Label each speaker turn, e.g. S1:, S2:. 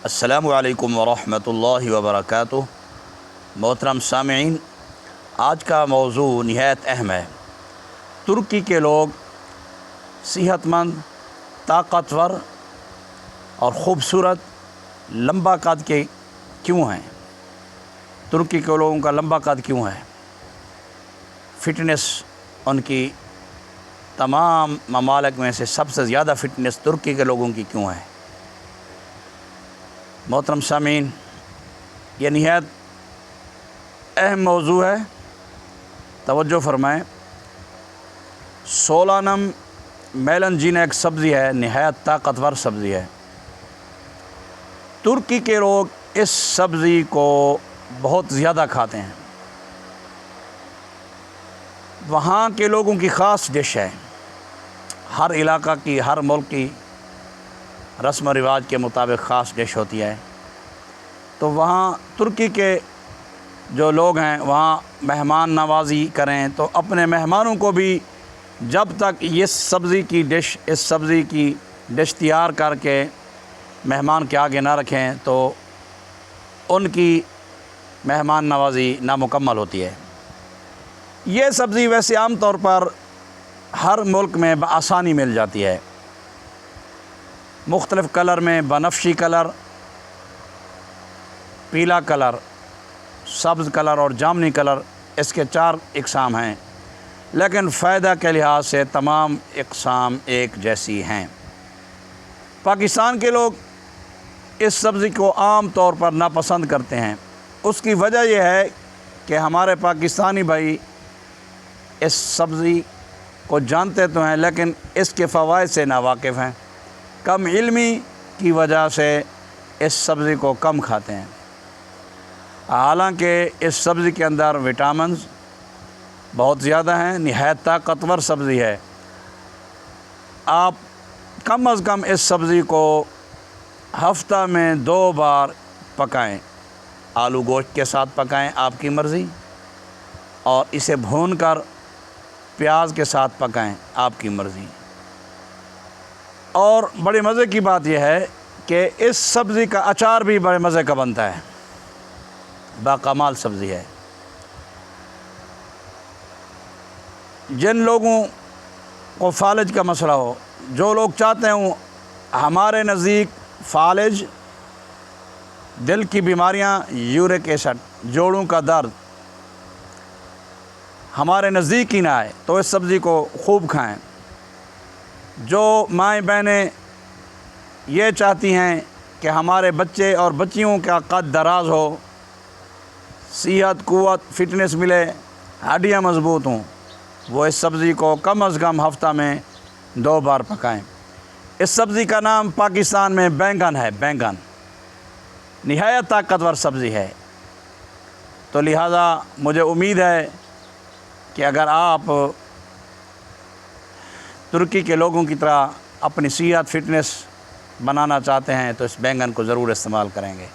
S1: السلام علیکم ورحمۃ اللہ وبرکاتہ۔ محترم سامعین، آج کا موضوع نہایت اہم ہے۔ ترکی کے لوگ صحت مند، طاقتور اور خوبصورت، لمبا قد کے کیوں ہیں؟ ترکی کے لوگوں کا لمبا قد کیوں ہے؟ فٹنس ان کی تمام ممالک میں سے سب سے زیادہ فٹنس ترکی کے لوگوں کی کیوں ہے؟ محترم سامعین، یہ نہایت اہم موضوع ہے، توجہ فرمائیں۔ سولانم میلنجین ایک سبزی ہے، نہایت طاقتور سبزی ہے۔ ترکی کے لوگ اس سبزی کو بہت زیادہ کھاتے ہیں۔ وہاں کے لوگوں کی خاص ڈش ہے، ہر علاقہ کی، ہر ملک کی رسم و رواج کے مطابق خاص ڈش ہوتی ہے۔ تو وہاں ترکی کے جو لوگ ہیں وہاں مہمان نوازی کریں تو اپنے مہمانوں کو بھی جب تک اس سبزی کی ڈش تیار کر کے مہمان کے آگے نہ رکھیں تو ان کی مہمان نوازی نامکمل ہوتی ہے۔ یہ سبزی ویسے عام طور پر ہر ملک میں بآسانی مل جاتی ہے، مختلف کلر میں، بنفشی کلر، پیلا کلر، سبز کلر اور جامنی کلر، اس کے 4 اقسام ہیں، لیکن فائدہ کے لحاظ سے تمام اقسام ایک جیسی ہیں۔ پاکستان کے لوگ اس سبزی کو عام طور پر ناپسند کرتے ہیں۔ اس کی وجہ یہ ہے کہ ہمارے پاکستانی بھائی اس سبزی کو جانتے تو ہیں لیکن اس کے فوائد سے ناواقف ہیں، کم علمی کی وجہ سے اس سبزی کو کم کھاتے ہیں۔ حالانکہ اس سبزی کے اندر وٹامنز بہت زیادہ ہیں، نہایت طاقتور سبزی ہے۔ آپ کم از کم اس سبزی کو ہفتہ میں 2 بار پکائیں، آلو گوشت کے ساتھ پکائیں، آپ کی مرضی، اور اسے بھون کر پیاز کے ساتھ پکائیں، آپ کی مرضی۔ اور بڑے مزے کی بات یہ ہے کہ اس سبزی کا اچار بھی بڑے مزے کا بنتا ہے، باکمال سبزی ہے۔ جن لوگوں کو فالج کا مسئلہ ہو، جو لوگ چاہتے ہوں ہمارے نزدیک فالج، دل کی بیماریاں، یورک ایسڈ، جوڑوں کا درد ہمارے نزدیک ہی نہ آئے تو اس سبزی کو خوب کھائیں۔ جو مائیں بہنیں یہ چاہتی ہیں کہ ہمارے بچے اور بچیوں کا قد دراز ہو، صحت، قوت، فٹنس ملے، ہڈیاں مضبوط ہوں، وہ اس سبزی کو کم از کم ہفتہ میں 2 بار پکائیں۔ اس سبزی کا نام پاکستان میں بینگن ہے، بینگن نہایت طاقتور سبزی ہے۔ تو لہٰذا مجھے امید ہے کہ اگر آپ ترکی کے لوگوں کی طرح اپنی صحت، فٹنس بنانا چاہتے ہیں تو اس بینگن کو ضرور استعمال کریں گے۔